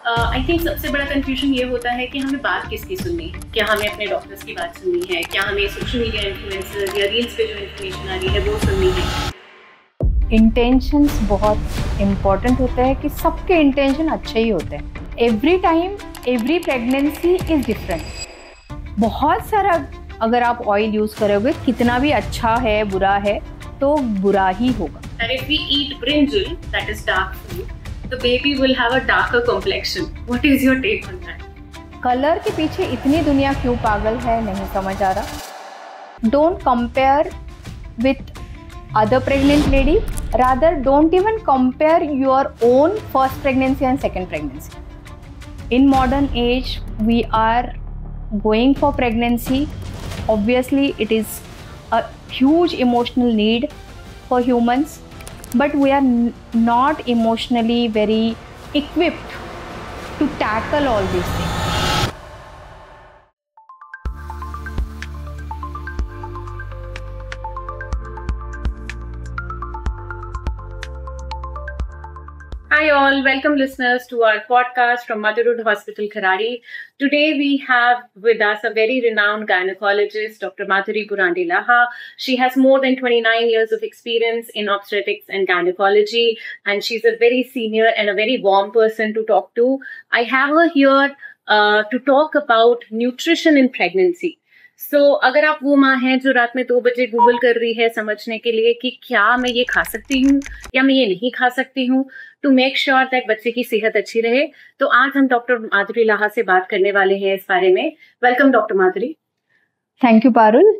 I think सबसे बड़ा confusion ये होता है कि हमें बात किसकी सुननी है। क्या हमें अपने डॉक्टर्स की बात सुननी है, क्या हमें सोशल मीडिया इन्फ्लुएंसर्स या रील्स पे जो इन्फॉर्मेशन आ रही है वो सुननी है। इंटेंशंस बहुत इम्पॉर्टेंट होते हैं कि सबके इंटेंशन अच्छे ही होते हैं। Every time every pregnancy is different. बहुत सारा अगर आप ऑयल यूज करोगे कितना भी अच्छा है बुरा है तो बुरा ही होगा। And if we eat brinjal, that is dark food, the baby will have a darker complexion. What is your take on that? Colour के पीछे इतनी दुनिया क्यों पागल है नहीं समझ आ रहा। Don't compare with other pregnant lady, rather don't even compare your own first pregnancy and second pregnancy. In modern age we are going for pregnancy. Obviously it is a huge emotional need for humans, but we are not emotionally very equipped to tackle all these things. Hi all, welcome listeners to our podcast from Motherhood Hospital Kharadi. Today we have with us a very renowned gynecologist, Dr. Madhuri Burandi Laha. She has more than 29 years of experience in obstetrics and gynecology, and she's a very senior and a very warm person to talk to. I have her here to talk about nutrition in pregnancy. So, अगर आप वो माँ हैं जो रात में 2 बजे Google कर रही है समझने के लिए कि क्या मैं ये खा सकती हूँ या मैं ये नहीं खा सकती हूँ, टू मेक श्योर दैट बच्चे की सेहत अच्छी रहे, तो आज हम डॉक्टर माधुरी लाहा से बात करने वाले हैं इस बारे में। Welcome doctor Madhuri. Thank you, Parul,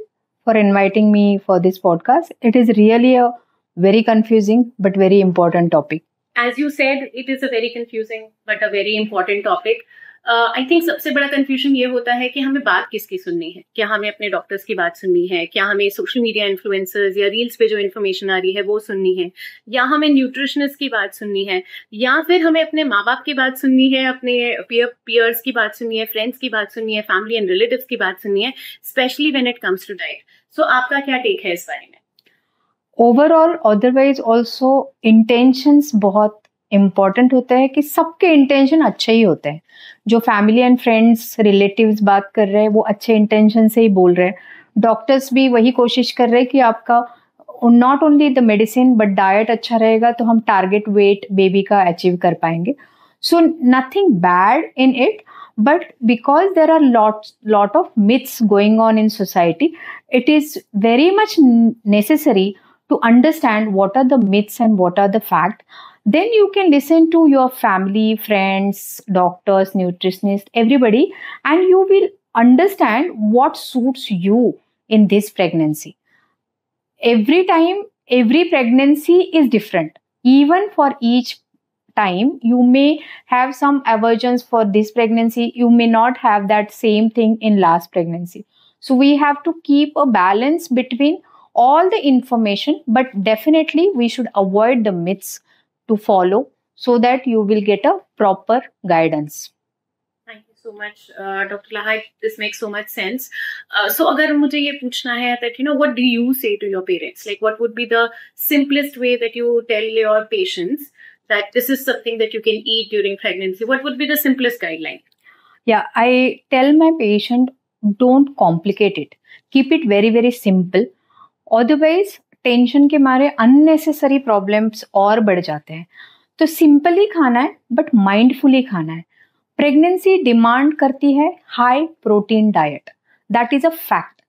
for inviting me for this podcast. It is really a very confusing but very important topic. As you said, it is a very confusing but a very important topic. I think सबसे बड़ा confusion ये होता है कि हमें बात किसकी सुननी है। क्या हमें अपने डॉक्टर्स की बात सुननी है, क्या हमें सोशल मीडिया इन्फ्लुएंसर्स या रील्स पे जो इन्फॉर्मेशन आ रही है वो सुननी है, या हमें न्यूट्रिशनिस्ट की बात सुननी है, या फिर हमें अपने माँ बाप की बात सुननी है, अपने पियर्स की बात सुननी है, फ्रेंड्स की बात सुननी है, फैमिली एंड रिलेटिव्स की बात सुननी है, specially when it comes to diet. So आपका क्या टेक है इस बारे में? ओवरऑल अदरवाइज ऑल्सो इंटेंशंस बहुत इम्पॉर्टेंट होते हैं कि सबके इंटेंशन अच्छे ही होते हैं। जो फैमिली एंड फ्रेंड्स रिलेटिव्स बात कर रहे हैं वो अच्छे इंटेंशन से ही बोल रहे हैं। डॉक्टर्स भी वही कोशिश कर रहे हैं कि आपका not only the medicine but diet अच्छा रहेगा तो हम टारगेट वेट बेबी का अचीव कर पाएंगे। So nothing bad in it, but because there are lot of myths going on in society, it is very much necessary to understand what are the myths and what are the facts. Then you can listen to your family, friends, doctors, nutritionists, everybody, and you will understand what suits you in this pregnancy. Every time every pregnancy is different. Even for each time you may have some aversions for this pregnancy, you may not have that same thing in last pregnancy. So we have to keep a balance between all the information, but definitely we should avoid the myths to follow so that you will get a proper guidance. Thank you so much, Dr. Laha. This makes so much sense. So अगर मुझे ये पूछना है that what do you say to your parents? Like what would be the simplest way that you tell your patients that this is something that you can eat during pregnancy? What would be the simplest guideline? Yeah, I tell my patient, don't complicate it. Keep it very, very simple. Otherwise, tension के मारे unnecessary problems और बढ़ जाते हैं। तो simply खाना है but mindfully खाना है। प्रेगनेंसी डिमांड करती है high protein diet, that is a fact,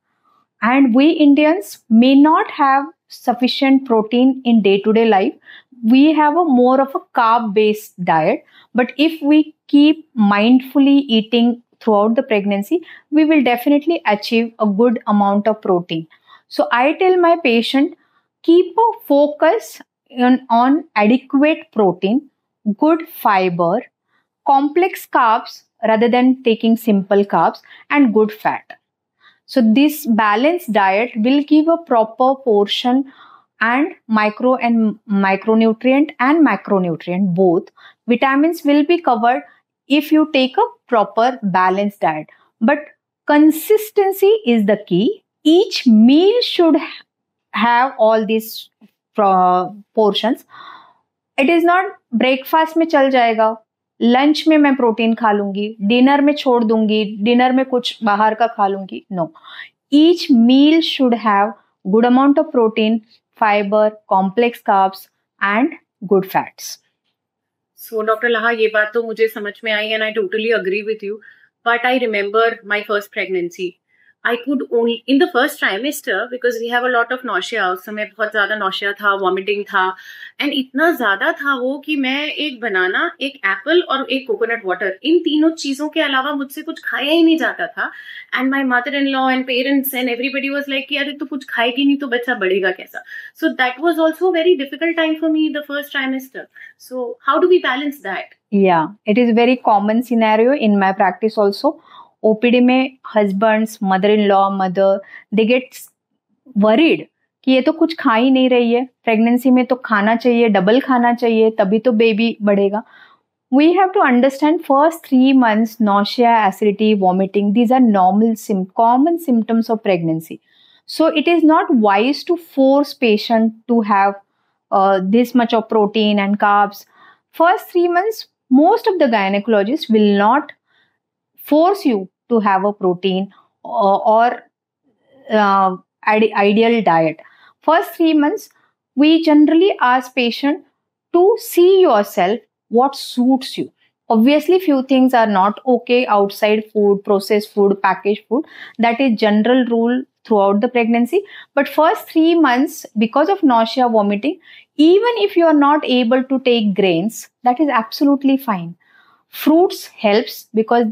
and we Indians may not have sufficient protein in day-to-day life. We have a more of a carb-based diet, but if we keep mindfully eating throughout the pregnancy, we will definitely achieve a good amount of protein. So I tell my patient, keep a focus on adequate protein, good fiber, complex carbs rather than taking simple carbs, and good fat. So this balanced diet will give a proper portion and micronutrient and macronutrient both. Vitamins will be covered if you take a proper balanced diet. But consistency is the key. Each meal should have all these portions. It is not breakfast में चल जाएगा, lunch में मैं protein खा लूंगी, dinner में छोड़ दूंगी, डिनर में कुछ बाहर का खा लूंगी. No, each meal should have good amount of protein, fiber, complex carbs and good fats. So, Dr. Laha, ये बात तो मुझे समझ में आई and I totally agree with you. But I remember my first pregnancy. I could only, in the first trimester, because we have a lot of nausea, उस समय बहुत ज़्यादा nausea था, vomiting था, and इतना ज़्यादा था वो कि मैं एक बनाना, एक एप्पल और एक कोकोनट वाटर, इन तीनों चीज़ों के अलावा मुझसे कुछ खाया ही नहीं जाता था. And my mother-in-law and parents and everybody was like कि अरे तू कुछ खाएगी नहीं तो बच्चा बढ़ेगा कैसा. So that was also a very difficult time for me, the first trimester. So how do we balance that? Yeah, it is a very common scenario in my practice also. OPD में husbands, mother-in-law, mother, they get worried कि ये तो कुछ खा ही नहीं रही है, pregnancy में तो खाना चाहिए, डबल खाना चाहिए, तभी तो बेबी बढ़ेगा. We have to understand first 3 months nausea, acidity, vomiting, these are normal common symptoms of pregnancy. So it is not wise to force patient to have this much of protein and carbs. First 3 months, most of the gynecologists will not force you to have a protein or ideal diet. First 3 months, we generally ask patient to see yourself what suits you. Obviously, few things are not okay outside food, processed food, packaged food. That is general rule throughout the pregnancy. But first 3 months, because of nausea, vomiting, even if you are not able to take grains, that is absolutely fine. Fruits helps because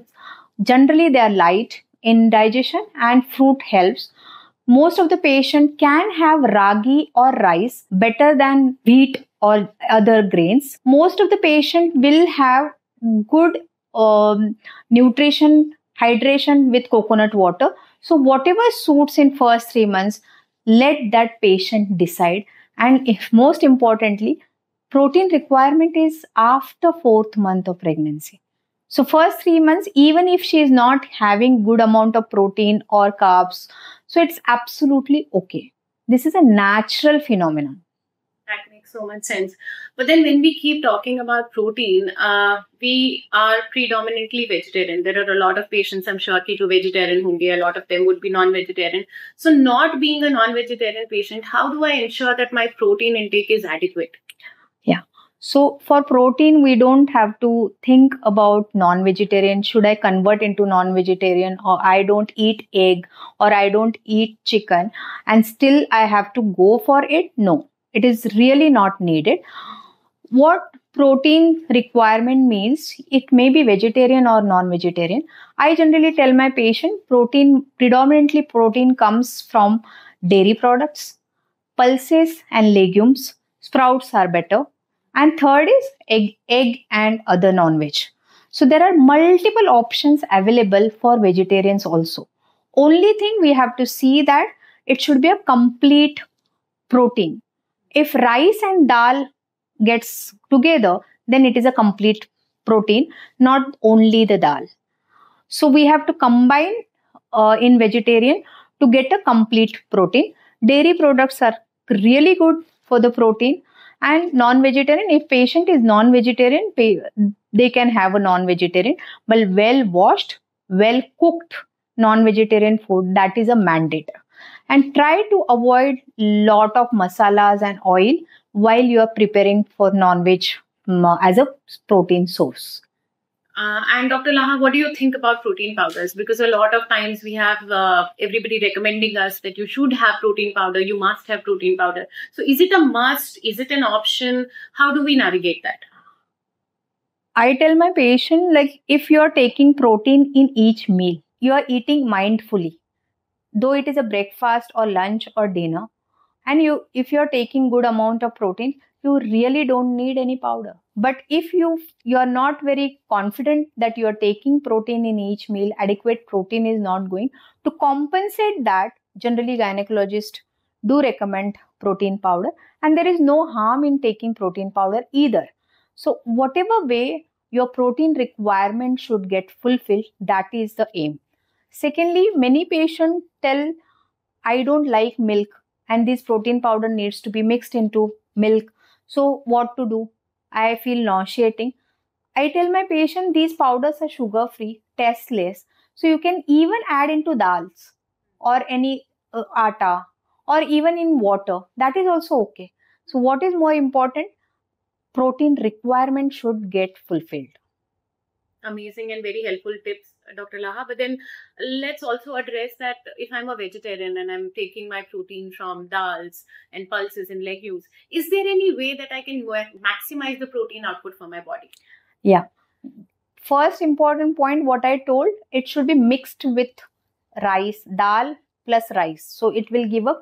generally they are light in digestion and fruit helps. Most of the patient can have ragi or rice better than wheat or other grains. Most of the patient will have good nutrition, hydration with coconut water. So whatever suits in first 3 months, let that patient decide. And if most importantly, protein requirement is after 4th month of pregnancy. So first 3 months, even if she is not having good amount of protein or carbs, so it's absolutely okay. This is a natural phenomenon. That makes so much sense. But then when we keep talking about protein, we are predominantly vegetarian. There are a lot of patients, I'm sure, keto vegetarian honge, a lot of them would be non-vegetarian. So not being a non-vegetarian patient, how do I ensure that my protein intake is adequate? Yeah. So for protein, we don't have to think about non-vegetarian. Should I convert into non-vegetarian, or I don't eat egg, or I don't eat chicken and still I have to go for it? No, it is really not needed. What protein requirement means, it may be vegetarian or non-vegetarian. I generally tell my patient predominantly protein comes from dairy products, pulses and legumes. Sprouts are better. And third is egg and other non-veg. So there are multiple options available for vegetarians also. Only thing we have to see that it should be a complete protein. If rice and dal gets together, then it is a complete protein, not only the dal. So we have to combine in vegetarian to get a complete protein. Dairy products are really good for the protein. And non-vegetarian, if patient is non-vegetarian, they can have a non-vegetarian, but well-washed, well-cooked non-vegetarian food, that is a mandate. And try to avoid lot of masalas and oil while you are preparing for non-veg as a protein source. And Dr. Laha, what do you think about protein powders? Because a lot of times we have everybody recommending us that you should have protein powder, you must have protein powder. So is it a must? Is it an option? How do we navigate that? I tell my patient, like, if you are taking protein in each meal, you are eating mindfully, though it is a breakfast or lunch or dinner, and if you are taking good amount of protein, you really don't need any powder. But if you are not very confident that you are taking protein in each meal, adequate protein is not going to compensate that, generally gynecologists do recommend protein powder, and there is no harm in taking protein powder either. So whatever way your protein requirement should get fulfilled, that is the aim. Secondly, many patients tell, I don't like milk and this protein powder needs to be mixed into milk. So what to do? I feel nauseating. I tell my patient these powders are sugar free, tasteless. So you can even add into dals or any atta or even in water. That is also okay. So what is more important? Protein requirement should get fulfilled. Amazing and very helpful tips, Dr. Laha. But then let's also address that if I'm a vegetarian and I'm taking my protein from dals and pulses and legumes, is there any way that I can maximize the protein output for my body? Yeah. First important point, what I told, it should be mixed with rice, dal plus rice. So it will give a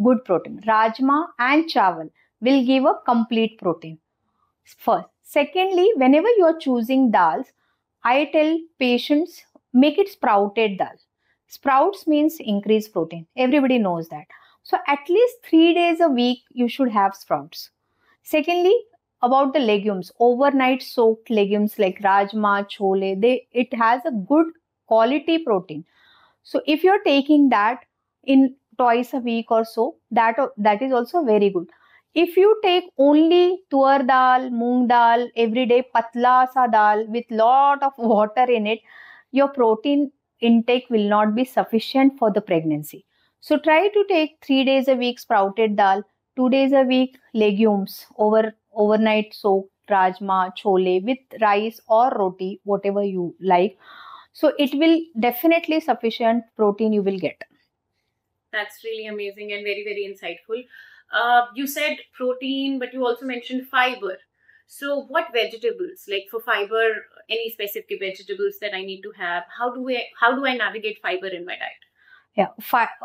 good protein. Rajma and chawal will give a complete protein. First. Secondly, whenever you are choosing dals, I tell patients make it sprouted dal. Sprouts means increased protein. Everybody knows that. So at least 3 days a week you should have sprouts. Secondly, about the legumes, overnight soaked legumes like rajma, chole, it has a good quality protein. So if you're taking that in twice a week or so, that is also very good. If you take only tur dal, moong dal, everyday patla sa dal with lot of water in it, your protein intake will not be sufficient for the pregnancy. So try to take 3 days a week sprouted dal, 2 days a week legumes overnight soaked rajma, chole with rice or roti, whatever you like. So it will definitely sufficient protein you will get. That's really amazing and very, very insightful. You said protein, but you also mentioned fiber. So what vegetables, like for fiber, any specific vegetables that I need to have? How do I navigate fiber in my diet? Yeah,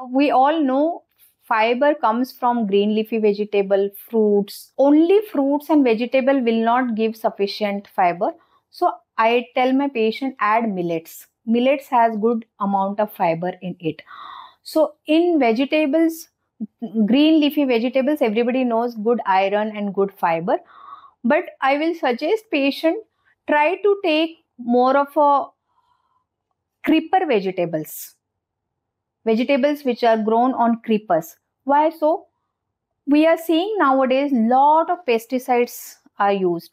we all know fiber comes from green leafy vegetable, fruits. Only fruits and vegetable will not give sufficient fiber. So I tell my patient add millets. Millets has good amount of fiber in it. So in vegetables, green leafy vegetables, everybody knows good iron and good fiber. But I will suggest patient try to take more of a creeper vegetables which are grown on creepers. Why so? We are seeing nowadays lot of pesticides are used.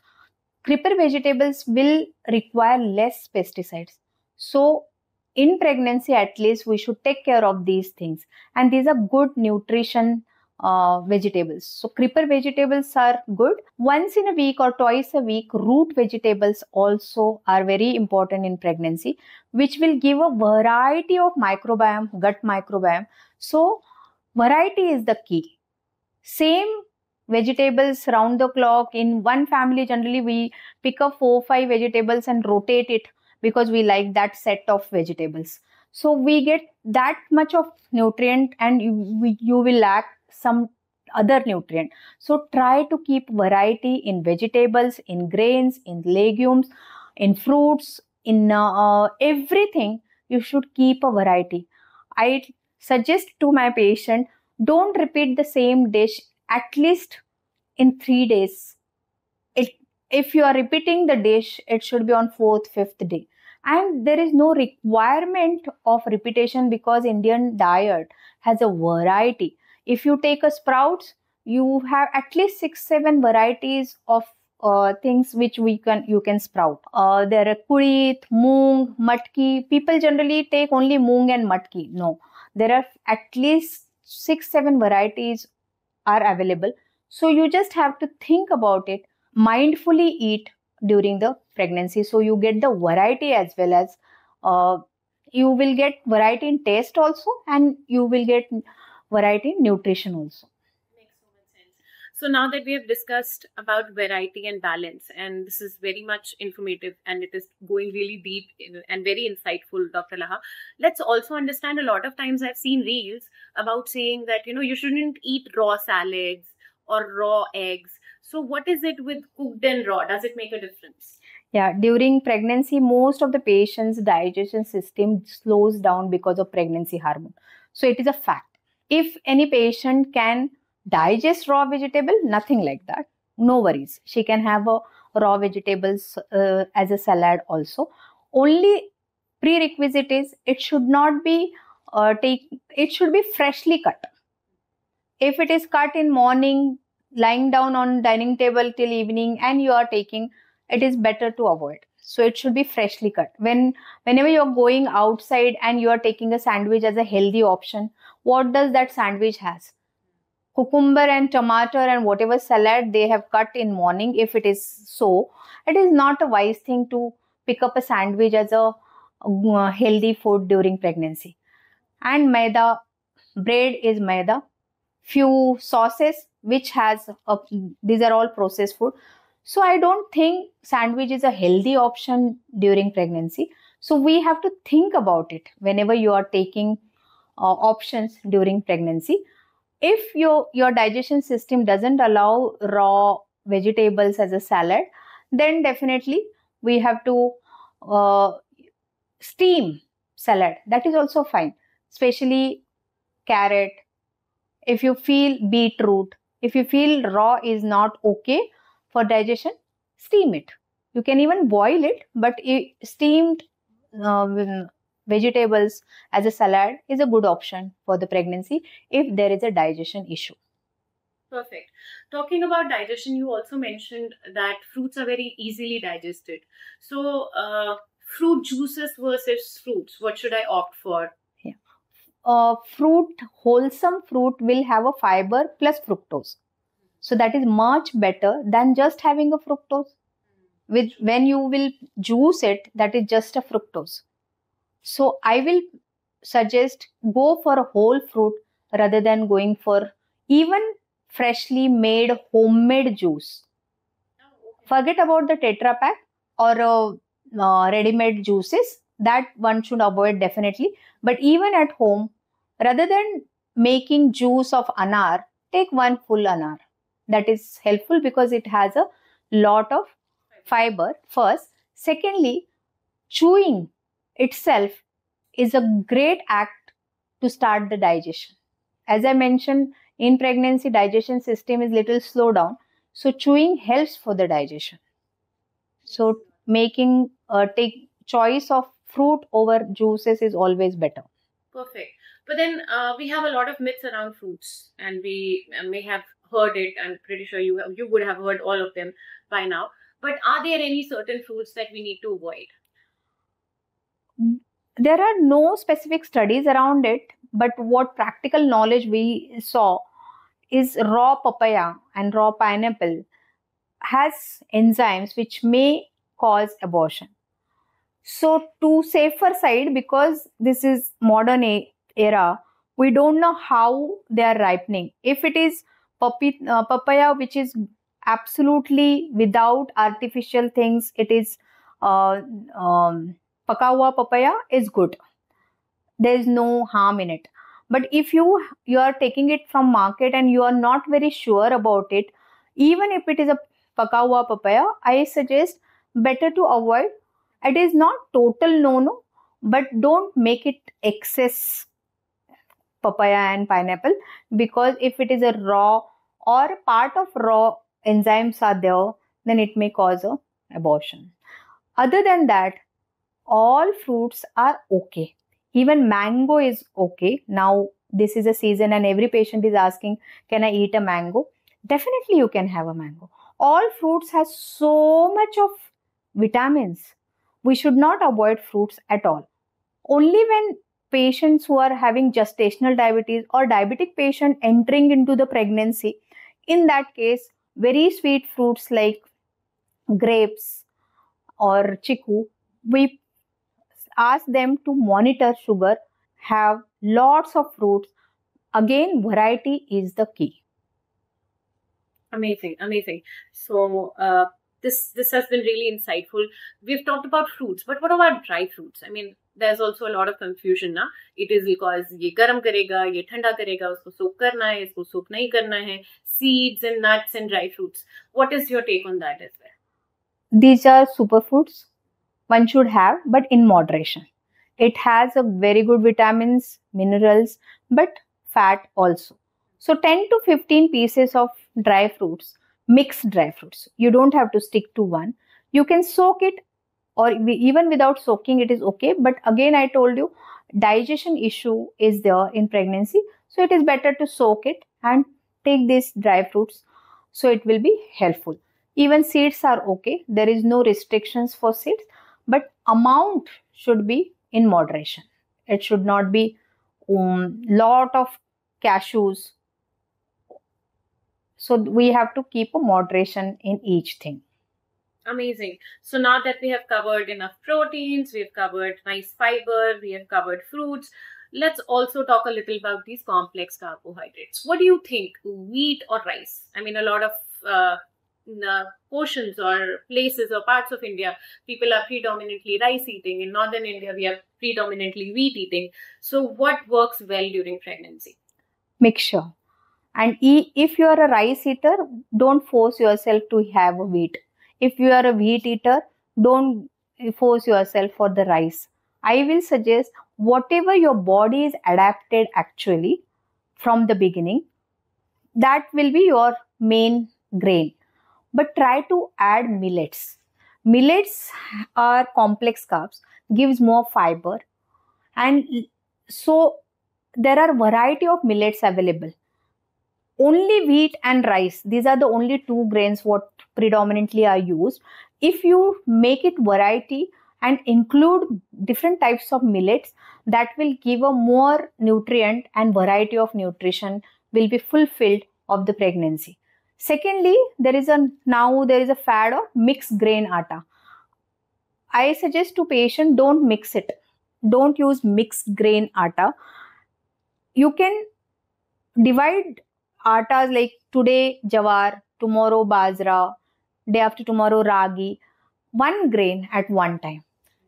Creeper vegetables will require less pesticides. So in pregnancy at least we should take care of these things, and these are good nutrition vegetables. So creeper vegetables are good. Once in a week or twice a week, root vegetables also are very important in pregnancy, which will give a variety of microbiome, gut microbiome. So variety is the key. Same vegetables round the clock in one family, generally we pick up 4-5 vegetables and rotate it because we like that set of vegetables. So we get that much of nutrient and you will lack some other nutrient. So try to keep variety in vegetables, in grains, in legumes, in fruits, in everything. You should keep a variety. I suggest to my patient, don't repeat the same dish at least in 3 days. If you are repeating the dish, it should be on 4th, 5th day. And there is no requirement of repetition because Indian diet has a variety. If you take a sprouts, you have at least 6-7 varieties of things which you can sprout. There are kurit, moong, matki. People generally take only moong and matki. No, there are at least 6-7 varieties are available. So you just have to think about it, mindfully eat during the pregnancy. So you get the variety as well as you will get variety in taste also, and you will get variety in nutrition also. Makes so much sense. So now that we have discussed about variety and balance, and this is very much informative and it is going really deep and very insightful, Dr. Laha, let's also understand a lot of times I've seen reels about saying that, you shouldn't eat raw salads or raw eggs. So what is it with cooked and raw? Does it make a difference? Yeah, during pregnancy, most of the patients' digestion system slows down because of pregnancy hormone. So it is a fact. If any patient can digest raw vegetable, nothing like that, no worries. She can have a raw vegetables as a salad also. Only prerequisite is it should not be it should be freshly cut. If it is cut in morning, lying down on dining table till evening, and you are taking, it is better to avoid. So it should be freshly cut. Whenever you're going outside and you are taking a sandwich as a healthy option, what does that sandwich has? Cucumber and tomato and whatever salad they have cut in morning. If it is so, it is not a wise thing to pick up a sandwich as a healthy food during pregnancy. And maida, bread is maida. Few sauces which has these are all processed food. So I don't think sandwich is a healthy option during pregnancy. So we have to think about it whenever you are taking options during pregnancy. If your digestion system doesn't allow raw vegetables as a salad, then definitely we have to uh, steam salad. That is also fine, especially carrot. If you feel beetroot, if you feel raw is not okay for digestion, steam it. You can even boil it, but steamed vegetables as a salad is a good option for the pregnancy if there is a digestion issue. Perfect. Talking about digestion, you also mentioned that fruits are very easily digested. So, fruit juices versus fruits, what should I opt for? Wholesome fruit will have a fiber plus fructose. So that is much better than just having a fructose. When you will juice it, that is just a fructose. So I will suggest go for a whole fruit rather than going for even freshly made homemade juice. Forget about the Tetra Pak or ready-made juices. That one should avoid definitely. But even at home, rather than making juice of anar, take one full anar. That is helpful because it has a lot of fiber first. Secondly, chewing itself is a great act to start the digestion. As I mentioned, in pregnancy, digestion system is little slow down. So chewing helps for the digestion. So making take choice of fruit over juices is always better. Perfect. But then we have a lot of myths around fruits, and we may have heard it. I'm pretty sure you would have heard all of them by now. But are there any certain fruits that we need to avoid? There are no specific studies around it, but what practical knowledge we saw is raw papaya and raw pineapple has enzymes which may cause abortion. So to safer side, because this is modern era, we don't know how they are ripening. If it is papaya which is absolutely without artificial things, it is paka hua papaya is good. There is no harm in it. But if you are taking it from market and you are not very sure about it, even if it is a paka hua papaya, I suggest better to avoid. It is not total no, but don't make it excess papaya and pineapple, because if it is a raw or part of raw enzymes are there, then it may cause a abortion. Other than that, all fruits are okay. Even mango is okay. Now this is a season and every patient is asking, can I eat a mango? Definitely you can have a mango. All fruits has so much of vitamins. We should not avoid fruits at all. Only when patients who are having gestational diabetes or diabetic patient entering into the pregnancy, in that case, very sweet fruits like grapes or chiku, we ask them to monitor sugar, have lots of fruits. Again, variety is the key. Amazing, amazing. So this has been really insightful. We've talked about fruits, but what about dry fruits? I mean, there's also a lot of confusion ना. It is because ये गर्म करेगा, ये ठंडा करेगा, उसको soak करना है, इसको soak नहीं करना है. Seeds and nuts and dry fruits. What is your take on that as well? These are superfoods one should have, but in moderation. It has a very good vitamins, minerals, but fat also. So 10 to 15 pieces of dry fruits, mixed dry fruits. You don't have to stick to one. You can soak it, or even without soaking it is okay. But again, I told you, digestion issue is there in pregnancy. So it is better to soak it and take these dry fruits. So it will be helpful. Even seeds are okay. There is no restrictions for seeds, but amount should be in moderation. It should not be lot of cashews. So we have to keep a moderation in each thing. Amazing. So now that we have covered enough proteins, we have covered nice fiber, we have covered fruits, let's also talk a little about these complex carbohydrates. What do you think, wheat or rice? I mean, a lot of portions or places or parts of India, people are predominantly rice eating. In northern India, we are predominantly wheat eating. So what works well during pregnancy? Mixture. And if you are a rice eater, don't force yourself to have wheat. If you are a wheat eater, don't force yourself for the rice. I will suggest whatever your body is adapted actually from the beginning, that will be your main grain. But try to add millets. Millets are complex carbs, gives more fiber, and so there are variety of millets available. Only wheat and rice, these are the only two grains what predominantly are used. If you make it variety and include different types of millets, that will give a more nutrient and variety of nutrition will be fulfilled of the pregnancy. Secondly, there is a fad of mixed grain atta. I suggest to patient, don't mix it. Don't use mixed grain atta. You can divide attas like today jawar, tomorrow bajra, day after tomorrow ragi, one grain at one time.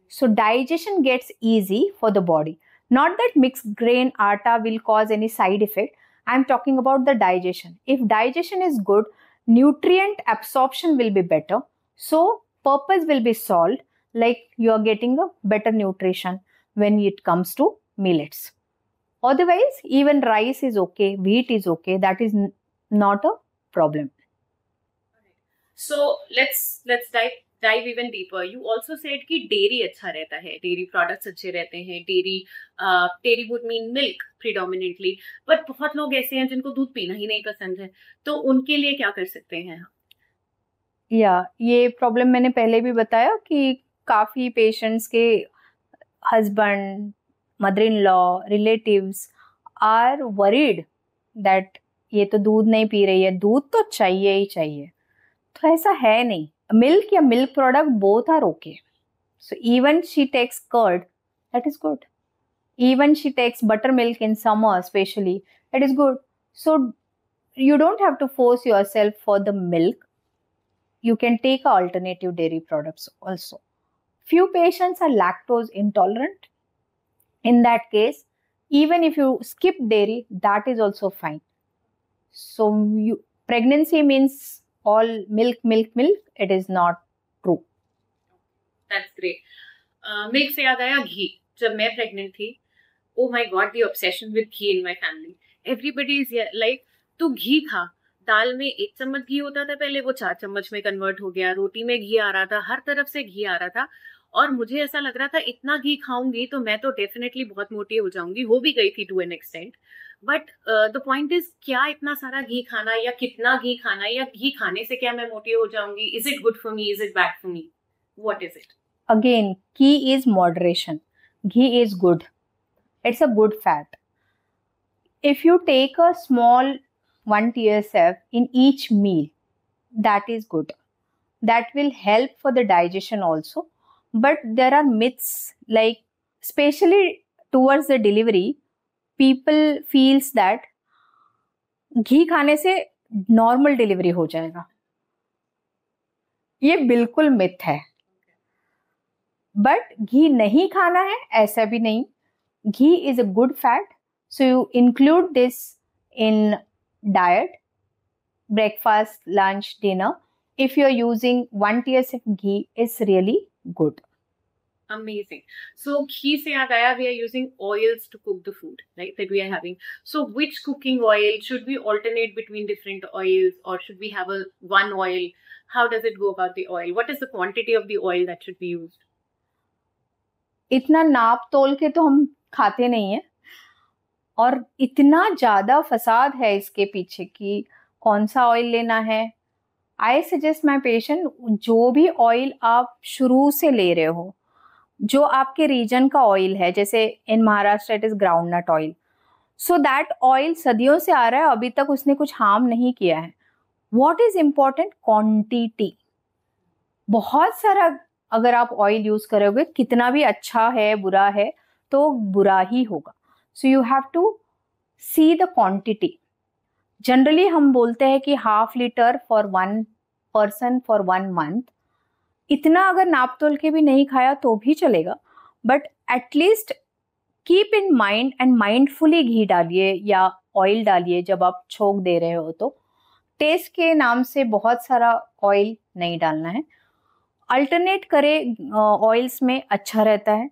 So digestion gets easy for the body. Not that mixed grain atta will cause any side effect. I'm talking about the digestion. If digestion is good, nutrient absorption will be better. So purpose will be solved, like you are getting a better nutrition when it comes to millets. Otherwise, even rice is okay, wheat is okay. That is not a problem. So let's dive even deeper. You also said कि dairy अच्छा रहता है, dairy products अच्छे रहते हैं, dairy would mean milk predominantly, but बहुत लोग ऐसे हैं जिनको दूध पीना ही नहीं पसंद है, तो उनके लिए क्या कर सकते हैं? ये प्रॉब्लम मैंने पहले भी बताया कि काफी पेशेंट्स के husband, mother-in-law, relatives are worried that ये तो दूध नहीं पी रही है, दूध तो चाहिए ही चाहिए. तो ऐसा है नहीं. Milk या milk product both are okay. So even she takes curd, that is good. Even she takes buttermilk in summer especially, that is good. So you don't have to force yourself for the milk. You can take alternative dairy products also. Few patients are lactose intolerant. In that case, even if you skip dairy, that is also fine. So pregnancy means all milk. It is not true. That's great. Milk से याद आया घी. जब मैं pregnant थी, oh my god, the obsession with ghee in my family. Everybody is like, तू घी खा. दाल में 1 चम्मच घी होता था पहले, वो 4 चम्मच में कन्वर्ट हो गया. रोटी में घी आ रहा था, हर तरफ से घी आ रहा था. और मुझे ऐसा लग रहा था इतना घी खाऊंगी तो मैं तो डेफिनेटली बहुत मोटी हो जाऊंगी. हो भी गई थी to an extent. But the point is, क्या इतना सारा घी खाना या कितना घी खाना या घी खाने से क्या मैं मोटी हो जाऊंगी? Is it good for me? Is it bad for me? What is it? Again, key is moderation. Ghee is good. It's a good fat. If you take a small 1 TSF in each meal, that is good. That will help for the digestion also. But there are myths, like especially towards the delivery, people feels that घी खाने से normal delivery हो जाएगा. ये बिल्कुल myth है. But घी नहीं खाना है ऐसा भी नहीं. Ghee is a good fat, so you include this in diet, breakfast, lunch, dinner. If you're using 1 TSF ghee, it's really good. Amazing. So ghee se yaad aaya, we are using oils to cook the food, right, that we are having. So which cooking oil? Should we alternate between different oils, or should we have one oil? How does it go about the oil? What is the quantity of the oil that should be used? इतना नाप तोल के तो हम खाते नहीं है, और इतना ज्यादा फसाद है इसके पीछे कि कौन सा ऑयल लेना है, आई सजेस्ट माई पेशेंट, जो भी ऑयल आप शुरू से ले रहे हो, जो आपके रीजन का ऑयल है, जैसे in Maharashtra it is groundnut oil, so that oil सदियों से आ रहा है, अभी तक उसने कुछ हार्म नहीं किया है. What is important? क्वांटिटी. बहुत सारा अगर आप ऑयल यूज करोगे, कितना भी अच्छा है बुरा है तो बुरा ही होगा. So you have to see the quantity. Generally हम बोलते हैं कि 1/2 litre for 1 person for 1 month. इतना अगर नाप तोल के भी नहीं खाया तो भी चलेगा, but at least keep in mind and mindfully घी डालिए या ऑयल डालिए जब आप छोंक दे रहे हो. तो टेस्ट के नाम से बहुत सारा ऑयल नहीं डालना है. अल्टरनेट करें ऑयल्स में, अच्छा रहता है.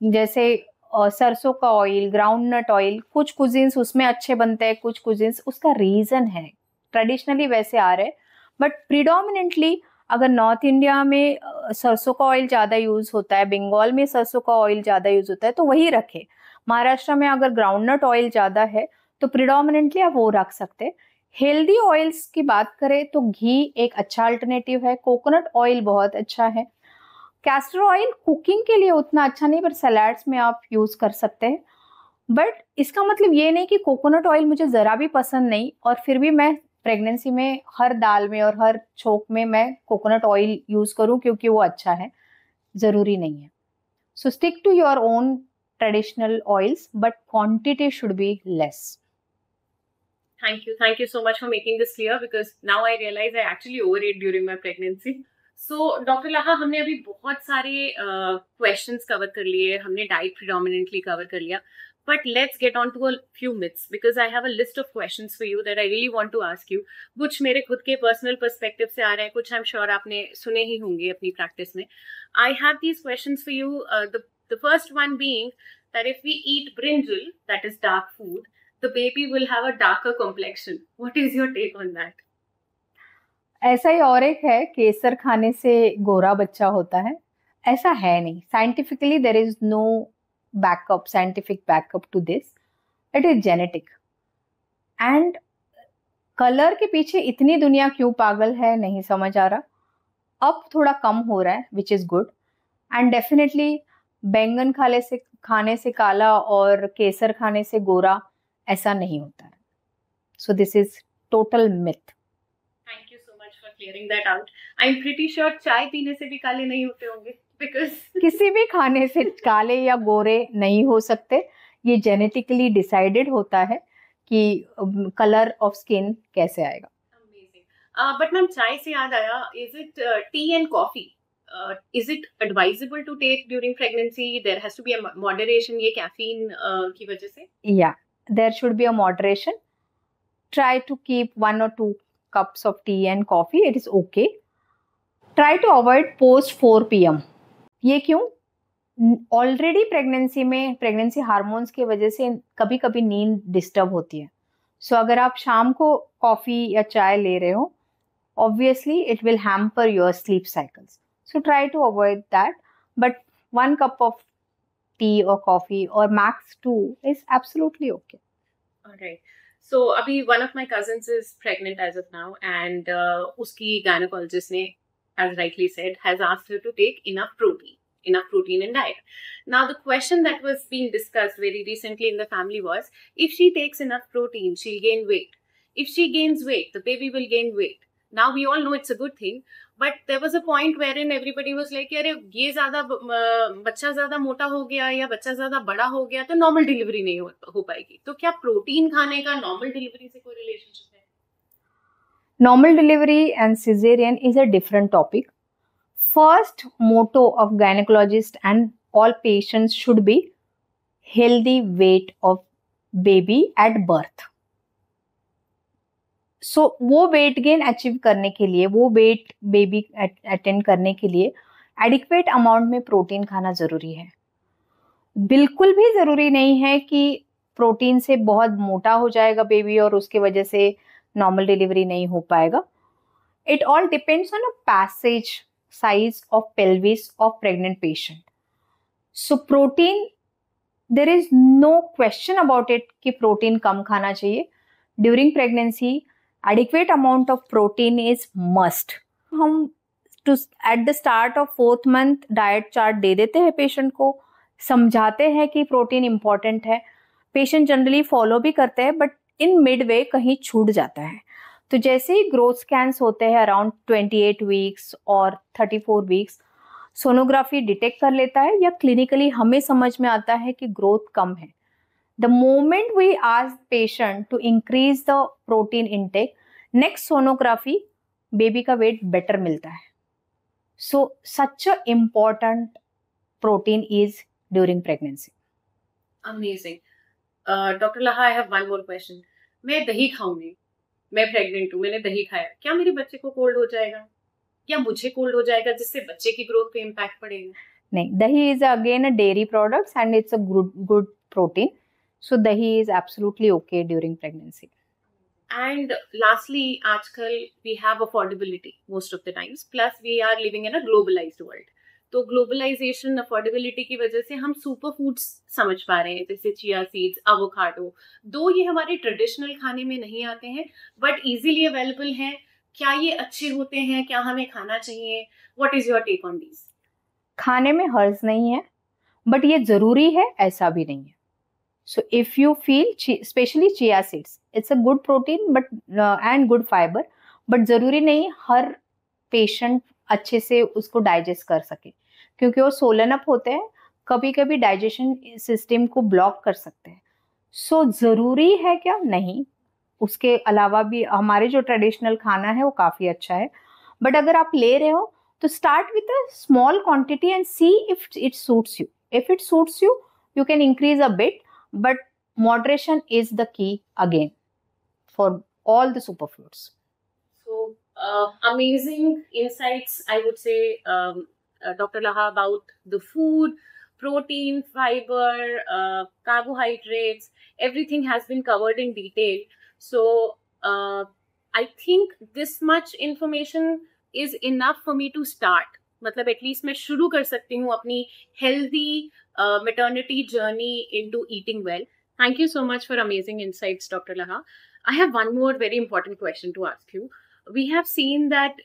जैसे सरसों का ऑयल, ग्राउंडनट ऑयल, कुछ कुजिन्स उसमें अच्छे बनते हैं, कुछ कुजिन्स, उसका रीजन है ट्रेडिशनली वैसे आ रहे, बट प्रिडोमिनेंटली अगर नॉर्थ इंडिया में सरसों का ऑयल ज्यादा यूज होता है, बंगाल में सरसों का ऑयल ज्यादा यूज होता है तो वही रखे. महाराष्ट्र में अगर ग्राउंडनट ऑयल ज्यादा है तो प्रिडोमिनेंटली आप वो रख सकते. हेल्दी ऑयल्स की बात करें तो घी एक अच्छा अल्टरनेटिव है. कोकोनट ऑयल बहुत अच्छा है. कैस्टर ऑयल कुकिंग के लिए उतना अच्छा नहीं, पर सलाड्स में आप यूज कर सकते हैं. बट इसका मतलब ये नहीं कि कोकोनट ऑयल मुझे जरा भी पसंद नहीं और फिर भी मैं प्रेगनेंसी में हर दाल में और हर छोक में मैं कोकोनट ऑयल यूज करूं क्योंकि वो अच्छा है. जरूरी नहीं है. So stick to your own traditional oils, but quantity should be less. Thank you so much for making this clear, because now I realize I actually overate during my pregnancy. So, Dr. Laha, हमने अभी बहुत सारे questions cover कर लिए, हमने diet predominantly cover कर लिया. But let's get on to a few myths, because I have a list of questions for you that I really want to ask you. कुछ मेरे खुद के personal perspective से आ रहे हैं, कुछ I'm sure आपने सुने ही होंगे अपनी practice में. I have these questions for you. The first one being that if we eat brinjal, that is dark food, the baby will have a darker complexion. What is your take on that? ऐसा ही और एक है, केसर खाने से गोरा बच्चा होता है. ऐसा है नहीं. Scientifically there is no backup, scientific backup to this. It is genetic. And colour के पीछे इतनी दुनिया क्यों पागल है नहीं समझ आ रहा. अब थोड़ा कम हो रहा है, which is good. And definitely बैंगन खाने से काला और केसर खाने से गोरा ऐसा नहीं होता है. So this is total myth. Thank you so much for clearing that out. I'm pretty sure चाय पीने से भी काले नहीं होते होंगे, because किसी भी खाने से काले या गोरे नहीं हो सकते. ये जेनेटिकली डिसाइडेड होता है कि कलर ऑफ स्किन कैसे आएगा. Amazing. But मैम, चाय से याद आया, is it tea and coffee? Is it advisable to take during pregnancy? There has to be a moderation, ये caffeine की वजह से. Yeah, there should be a moderation. Try to keep 1 or 2 cups of tea and coffee. It is okay. Try to avoid post 4 p.m. ये क्यों? Already pregnancy hormones की वजह से कभी कभी नींद डिस्टर्ब होती है. सो अगर आप शाम को कॉफी या चाय ले रहे हो, obviously it will hamper your sleep cycles. So try to avoid that. But 1 cup of tea or coffee or max 2 is absolutely okay. All right. So abhi one of my cousins is pregnant as of now, and uski gynecologist ne, as rightly said, has asked her to take enough protein in diet. Now the question that was being discussed very recently in the family was, if she takes enough protein, she'll gain weight. If she gains weight, the baby will gain weight. Now we all know it's a good thing, but there was a point wherein everybody was like, अरे ये ज़्यादा बच्चा ज़्यादा मोटा हो गया या बच्चा ज़्यादा बड़ा हो गया तो नॉर्मल डिलीवरी नहीं हो पाएगी. तो क्या प्रोटीन खाने का नॉर्मल डिलीवरी से कोई रिलेशनशिप है? Normal delivery and cesarean is a different topic. First motto of gynecologist and all patients should be healthy weight of baby at birth. सो वो वेट गेन अचीव करने के लिए, वो वेट बेबी अटेंड करने के लिए एडिक्वेट अमाउंट में protein खाना जरूरी है. बिल्कुल भी जरूरी नहीं है कि प्रोटीन से बहुत मोटा हो जाएगा बेबी और उसके वजह से नॉर्मल डिलीवरी नहीं हो पाएगा. It all depends on a passage size of pelvis of pregnant patient. So protein, there is no question about it कि प्रोटीन कम खाना चाहिए. During pregnancy adequate amount of protein is must. हम टू at the start of 4th month diet chart दे देते हैं patient को, समझाते हैं कि प्रोटीन इंपॉर्टेंट है, पेशेंट जनरली फॉलो भी करते हैं, बट इन मिड वे कहीं छूट जाता है। तो जैसे ही ग्रोथ स्कैन्स होते हैं अराउंड 28 वीक्स और 34 वीक्स, सोनोग्राफी डिटेक्ट कर लेता है या क्लिनिकली हमें समझ में आता है कि ग्रोथ कम है। The moment we ask patient to increase the protein intake, next sonography baby का वेट बेटर मिलता है। So such a important protein is during pregnancy. Amazing. Doctor Laha, I have one more question. मैं दही खाऊंगी, मैं pregnant हूँ, मैंने दही खाया, क्या मेरे बच्चे को कोल्ड हो जाएगा या मुझे कोल्ड हो जाएगा, जिससे बच्चे की ग्रोथ पे इम्पैक्ट पड़ेगा? नहीं, dahi is again a dairy products and it's a good protein, so dahi is absolutely okay during pregnancy. And lastly, आजकल we have affordability most of the times, plus we are living in a globalized world. तो globalisation, affordability की वजह से हम super foods समझ पा रहे हैं, जैसे चिया सीड्स, एवोकाडो। दो ये हमारे ट्रेडिशनल खाने में नहीं आते हैं बट इजीली अवेलेबल हैं। क्या ये अच्छे होते हैं? क्या हमें खाना चाहिए? What is your take on this? खाने में हर्ज नहीं है, बट ये जरूरी है ऐसा भी नहीं है। So if you feel, especially chia seeds, it's a good protein but and good fiber, but जरूरी नहीं हर पेशेंट अच्छे से उसको डाइजेस्ट कर सके, क्योंकि वो सोलन अप होते हैं, कभी कभी डाइजेशन सिस्टम को ब्लॉक कर सकते हैं। सो जरूरी है क्या? नहीं, उसके अलावा भी हमारे जो ट्रेडिशनल खाना है वो काफी अच्छा है, बट अगर आप ले रहे हो तो start with a small quantity and see if it suits you. If it suits you, you can increase a bit, but moderation is the key again for all the superfoods. So amazing insights, I would say, Dr. Laha, about the food, protein, fiber, carbohydrates, everything has been covered in detail. So I think this much information is enough for me to start. मतलब at least मैं शुरू कर सकती हूँ अपनी healthy maternity journey into eating well. Thank you so much for amazing insights, Dr. Laha. I have one more very important question to ask you. We have seen that,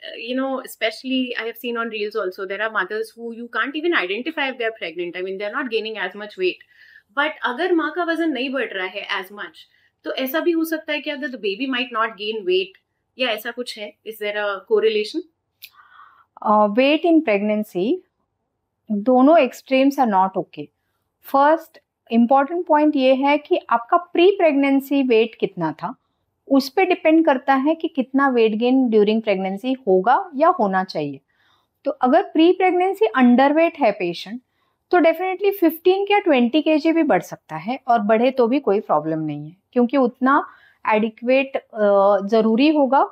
especially I have seen on Reels also, there are mothers who you can't even identify if they're pregnant. I mean, they're not gaining as much weight. But अगर माँ का वजन नहीं बढ़ रहा है as much, तो ऐसा भी हो सकता है कि अगर the baby might not gain weight, या ऐसा कुछ है? Is there a correlation? Weight in pregnancy, दोनों extremes are not okay. First important point ये है कि आपका प्री प्रेगनेंसी वेट कितना था, उस पर डिपेंड करता है कि कितना वेट गेन ड्यूरिंग प्रेगनेंसी होगा या होना चाहिए। तो अगर प्री प्रेगनेंसी अंडर वेट है पेशेंट, तो डेफिनेटली 15 या 20 kg भी बढ़ सकता है, और बढ़े तो भी कोई प्रॉब्लम नहीं है, क्योंकि उतना एडिक्वेट जरूरी होगा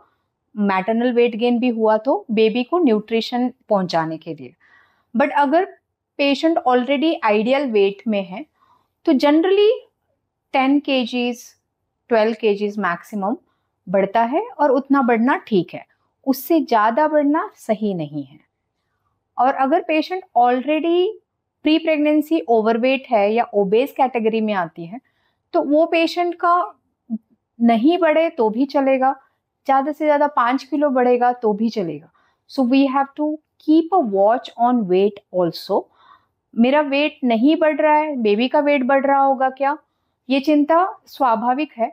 मैटरनल वेट गेन भी हुआ तो बेबी को न्यूट्रिशन पहुंचाने के लिए। बट अगर पेशेंट ऑलरेडी आइडियल वेट में है तो जनरली 10 kgs 12 kgs मैक्सिमम बढ़ता है, और उतना बढ़ना ठीक है, उससे ज़्यादा बढ़ना सही नहीं है। और अगर patient already pre pregnancy overweight है या ओबेस कैटेगरी में आती है, तो वो पेशेंट का नहीं बढ़े तो भी चलेगा, ज़्यादा से ज़्यादा 5 किलो बढ़ेगा तो भी चलेगा। So we have to keep a watch on weight also. मेरा वेट नहीं बढ़ रहा है, बेबी का वेट बढ़ रहा होगा क्या, ये चिंता स्वाभाविक है,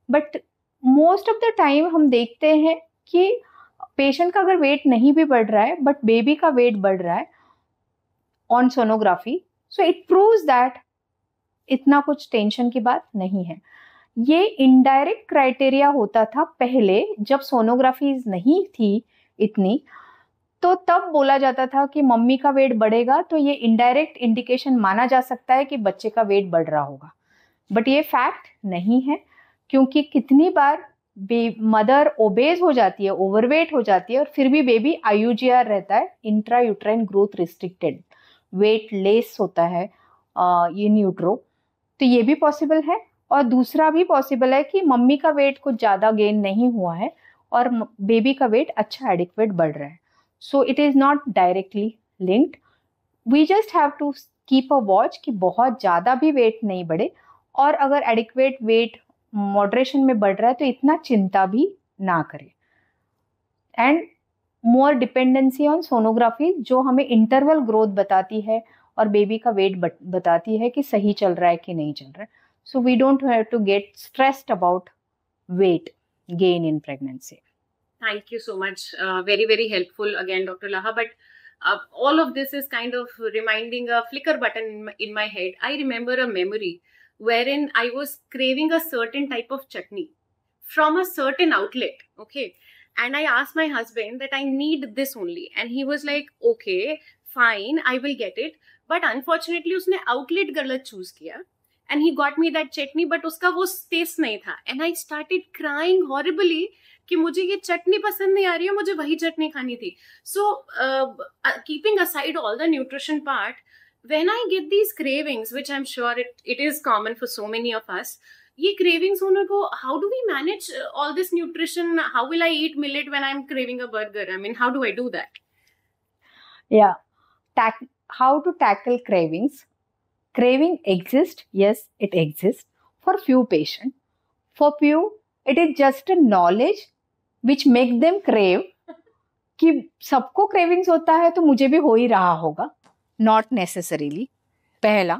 but most of the time हम देखते हैं कि पेशेंट का अगर वेट नहीं भी बढ़ रहा है बट बेबी का वेट बढ़ रहा है on sonography, so it proves that इतना कुछ टेंशन की बात नहीं है। ये इनडायरेक्ट क्राइटेरिया होता था पहले, जब सोनोग्राफी नहीं थी इतनी, तो तब बोला जाता था कि मम्मी का वेट बढ़ेगा तो ये इनडायरेक्ट इंडिकेशन माना जा सकता है कि बच्चे का वेट बढ़ रहा होगा, बट ये फैक्ट नहीं है, क्योंकि कितनी बार मदर ओबेज हो जाती है, ओवरवेट हो जाती है, और फिर भी बेबी IUGR रहता है, intra uterine growth restricted, weight less होता है इन यूट्रो। तो ये भी पॉसिबल है, और दूसरा भी पॉसिबल है कि मम्मी का वेट कुछ ज़्यादा गेन नहीं हुआ है और बेबी का वेट अच्छा एडिक्वेट बढ़ रहा है। So it is not directly linked, we just have to keep a watch कि बहुत ज़्यादा भी वेट नहीं बढ़े, और अगर एडिक्वेट वेट मॉडरेशन में बढ़ रहा है तो इतना चिंता भी ना करें. And more dependency on sonography, जो हमें इंटरवल ग्रोथ बताती है और बेबी का वेट बताती है कि सही चल रहा है कि नहीं चल रहा है. So we don't have to get stressed about weight gain in pregnancy. Thank you so much. Very, very helpful again, Dr. Laha. But all of this is kind of reminding a flicker button in my head. I remember a memory wherein I was craving a certain type of chutney from a certain outlet. Okay. And I asked my husband that I need this only. And he was like, okay, fine, I will get it. But unfortunately, उसने outlet गलत choose किया. And he got me that chutney, but उसका वो taste नहीं था. And I started crying horribly कि मुझे ये चटनी पसंद नहीं आ रही है, मुझे वही चटनी खानी थी. So, keeping aside all the nutrition part, when I get these cravings, which I'm sure it is common for so many of us, ये cravings होने को, how do we manage all this nutrition? How will I eat millet when I'm craving a burger? I mean, how do I do that? Yeah, how to tackle cravings. Craving exists, yes, it exists for few patients. For few, it is just a knowledge which make them crave. कि सबको cravings होता है तो मुझे भी हो ही रहा होगा. Not necessarily. पहला,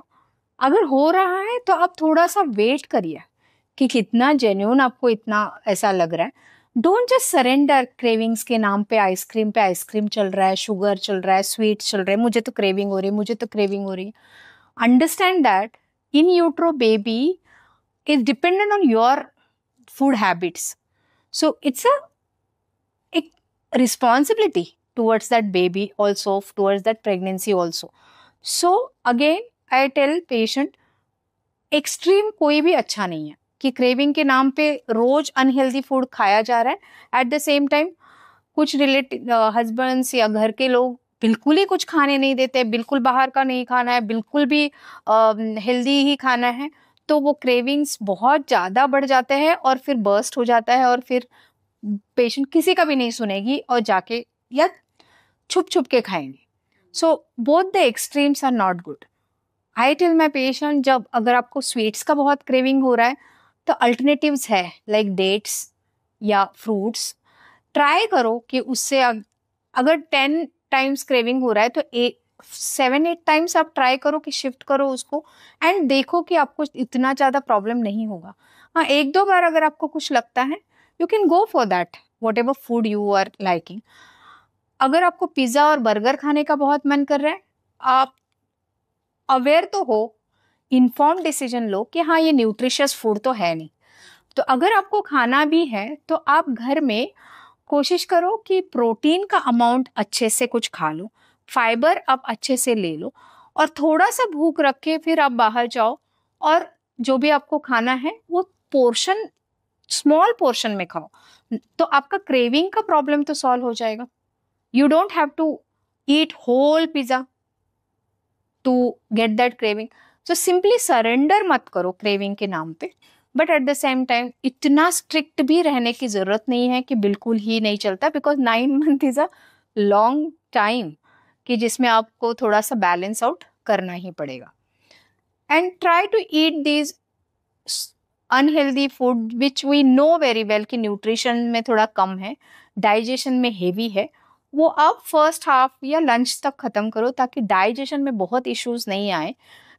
अगर हो रहा है तो आप थोड़ा सा वेट करिए कि कितना जेन्युइन आपको इतना ऐसा लग रहा है. डोंट जस्ट सरेंडर क्रेविंग्स के नाम पे आइसक्रीम चल रहा है, शुगर चल रहा है, स्वीट चल रहा है, मुझे तो क्रेविंग हो रही है. Understand that in utero baby is dependent on your food habits. So it's a responsibility towards that baby also, towards that pregnancy also. So again, I tell patient, extreme कोई भी अच्छा नहीं है कि क्रेविंग के नाम पे रोज अनहेल्दी फूड खाया जा रहा है. एट द सेम टाइम कुछ हस्बैंड्स या घर के लोग बिल्कुल ही कुछ खाने नहीं देते, बिल्कुल बाहर का नहीं खाना है, बिल्कुल भी हेल्दी ही खाना है, तो वो क्रेविंग्स बहुत ज़्यादा बढ़ जाते हैं और फिर बर्स्ट हो जाता है और फिर पेशेंट किसी का भी नहीं सुनेगी और जाके या छुप छुप के खाएंगे. So both the extremes are not good. I tell my patient, जब अगर आपको स्वीट्स का बहुत क्रेविंग हो रहा है तो अल्टरनेटिव्स है लाइक डेट्स या फ्रूट्स. ट्राई करो कि उससे अगर 10 टाइम्स क्रेविंग हो रहा है तो 7-8 टाइम्स आप ट्राई करो कि शिफ्ट करो उसको एंड देखो कि आपको इतना ज़्यादा प्रॉब्लम नहीं होगा. हाँ, 1-2 बार अगर आपको कुछ लगता है, you can go for that whatever food you are liking. अगर आपको पिज़्ज़ा और बर्गर खाने का बहुत मन कर रहा है, आप अवेयर तो हो, इन्फॉर्म डिसीजन लो कि हाँ ये न्यूट्रिशियस फूड तो है नहीं. तो अगर आपको खाना भी है तो आप घर में कोशिश करो कि प्रोटीन का अमाउंट अच्छे से कुछ खा लो, फाइबर आप अच्छे से ले लो और थोड़ा सा भूख रख के फिर आप बाहर जाओ और जो भी आपको खाना है वो पोर्शन, स्मॉल पोर्शन में खाओ, तो आपका क्रेविंग का प्रॉब्लम तो सॉल्व हो जाएगा. You don't have to eat whole pizza to get that craving. So simply surrender मत करो क्रेविंग के नाम पे, but at the same time इतना स्ट्रिक्ट भी रहने की जरूरत नहीं है कि बिल्कुल ही नहीं चलता, because 9 month is a long time कि जिसमें आपको थोड़ा सा बैलेंस आउट करना ही पड़ेगा. And try to eat these unhealthy food which we know very well कि न्यूट्रिशन में थोड़ा कम है, डाइजेशन में हेवी है, वो आप फर्स्ट हाफ या लंच तक खत्म करो ताकि डाइजेशन में बहुत इश्यूज नहीं आए.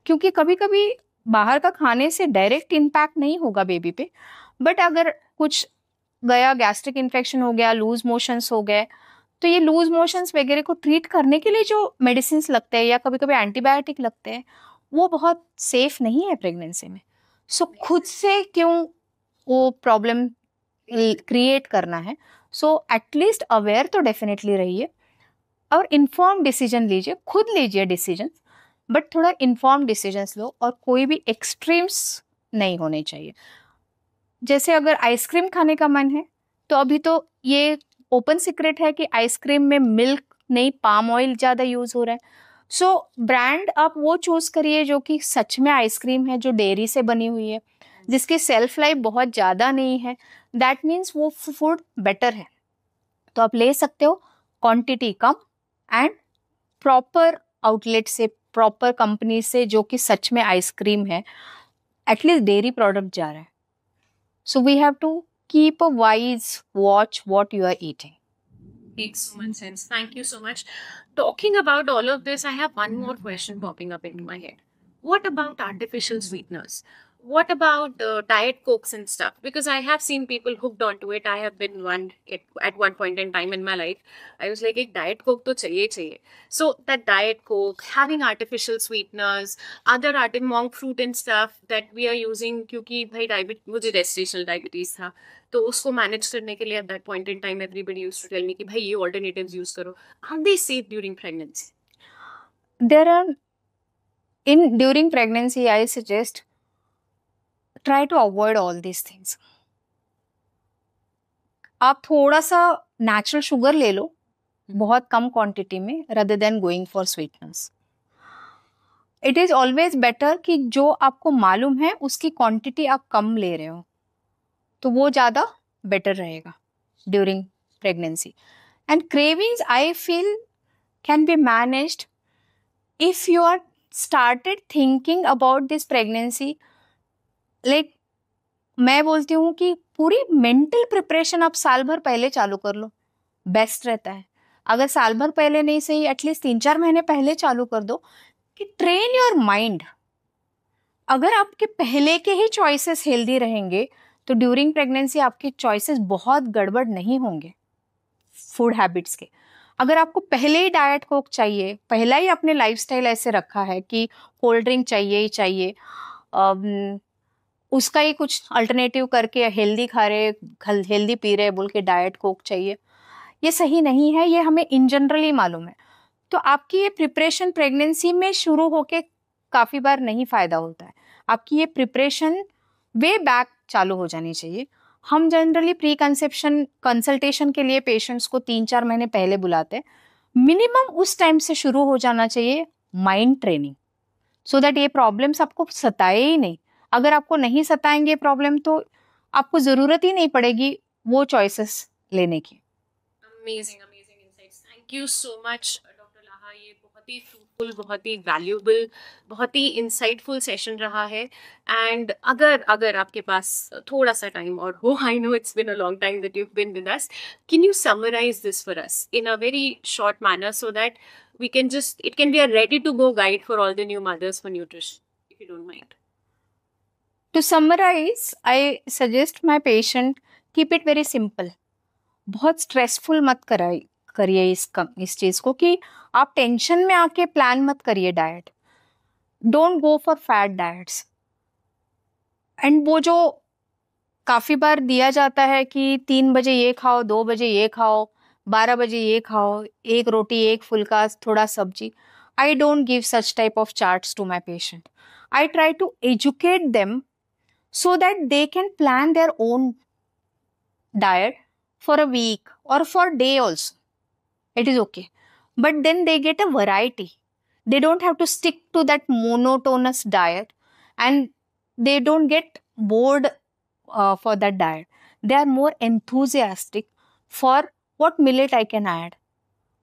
क्योंकि कभी कभी बाहर का खाने से डायरेक्ट इम्पैक्ट नहीं होगा बेबी पे, बट अगर कुछ गया, गैस्ट्रिक इन्फेक्शन हो गया, लूज मोशंस हो गए, तो ये लूज मोशंस वगैरह को ट्रीट करने के लिए जो मेडिसिन लगते हैं या कभी कभी एंटीबायोटिक लगते हैं, वो बहुत सेफ नहीं है प्रेगनेंसी में. सो खुद से क्यों वो प्रॉब्लम क्रिएट करना है. सो एटलीस्ट अवेयर तो डेफिनेटली रहिए और इन्फॉर्म डिसीजन लीजिए, खुद लीजिए डिसीजन, बट थोड़ा इन्फॉर्म डिसीजंस लो और कोई भी एक्सट्रीम्स नहीं होने चाहिए. जैसे अगर आइसक्रीम खाने का मन है तो अभी तो ये ओपन सीक्रेट है कि आइसक्रीम में मिल्क नहीं, पाम ऑयल ज़्यादा यूज हो रहा है. सो ब्रांड आप वो चूज करिए जो कि सच में आइसक्रीम है, जो डेयरी से बनी हुई है, जिसकी सेल्फ लाइफ बहुत ज़्यादा नहीं है. दैट मीन्स वो फूड बेटर है, तो आप ले सकते हो, quantity come and proper outlet से, प्रॉपर कंपनी से जो कि सच में आइसक्रीम है, एटलीस्ट डेयरी प्रोडक्ट जा रहा है. So we have to keep a wise watch what you are eating. Makes so much sense. Thank you so much. Talking about all of this, I have one more question popping up into my head. What about artificial sweeteners? What about diet cokes and stuff? Because I have seen people hooked onto it. I have been one at one point in time in my life. I was like, एक diet coke तो चाहिए ही चाहिए. So that diet coke, having artificial sweeteners, other monk fruit and stuff that we are using क्योंकि भाई मुझे gestational diabetes था. तो उसको मैनेज करने के लिए at that point in time everybody used to tell me कि भाई ये ऑल्टरनेटिव्स यूज करो. Are they safe during pregnancy? There are during pregnancy, I suggest try to avoid all these things. आप थोड़ा सा नेचुरल शुगर ले लो बहुत कम quantity में rather than going for sweeteners. It is always better कि जो आपको मालूम है उसकी क्वांटिटी आप कम ले रहे हो तो वो ज़्यादा बेटर रहेगा during pregnancy. And cravings I feel can be managed if you are started thinking about this pregnancy. Like मैं बोलती हूँ कि पूरी मेंटल प्रिपरेशन आप साल भर पहले चालू कर लो, बेस्ट रहता है. अगर साल भर पहले नहीं सही एटलीस्ट 3-4 महीने पहले चालू कर दो कि ट्रेन योर माइंड. अगर आपके पहले के ही चॉइसेस हेल्दी रहेंगे तो ड्यूरिंग प्रेगनेंसी आपके चॉइसेस बहुत गड़बड़ नहीं होंगे फूड हैबिट्स के. अगर आपको पहले ही डाइट कोक चाहिए, पहला ही अपने लाइफस्टाइल ऐसे रखा है कि कोल्ड ड्रिंक चाहिए ही चाहिए, उसका ही कुछ अल्टरनेटिव करके हेल्दी खा रहे, हेल्दी पी रहे बोल के डाइट कोक चाहिए, ये सही नहीं है. ये हमें इन जनरल ही मालूम है. तो आपकी ये प्रिपरेशन प्रेगनेंसी में शुरू होके काफ़ी बार नहीं फ़ायदा होता है. आपकी ये प्रिपरेशन वे बैक चालू हो जानी चाहिए. हम जनरली प्री कंसेप्शन कंसल्टेशन के लिए पेशेंट्स को 3-4 महीने पहले बुलाते हैं. मिनिमम उस टाइम से शुरू हो जाना चाहिए माइंड ट्रेनिंग सो दैट ये प्रॉब्लम्स आपको सताए ही नहीं. अगर आपको नहीं सताएंगे प्रॉब्लम तो आपको ज़रूरत ही नहीं पड़ेगी वो चॉइसेस लेने की. Amazing amazing insights. Thank you so much doctor Laha. ये बहुत ही फ्रूटफुल, बहुत ही वैल्यूएबल, बहुत ही इंसाइटफुल सेशन रहा है. एंड अगर आपके पास थोड़ा सा टाइम और हो, I know it's been a long time that you've been with us, can you summarize this for us in a very short manner so that we can just, it can be a ready to go guide for all the new mothers for nutrition, if you don't mind. To summarize, I suggest my patient keep it very simple. बहुत stressful मत करिए इस चीज़ को कि आप tension में आके plan मत करिए diet. Don't go for fat diets. And वो जो काफ़ी बार दिया जाता है कि 3 बजे ये खाओ, 2 बजे ये खाओ, 12 बजे ये खाओ, 1 रोटी 1 फुल्का थोड़ा सब्जी. I don't give such type of charts to my patient. I try to educate them so that they can plan their own diet for a week or for a day also. It is okay. But then they get a variety. They don't have to stick to that monotonous diet and they don't get bored for that diet. They are more enthusiastic for what millet I can add,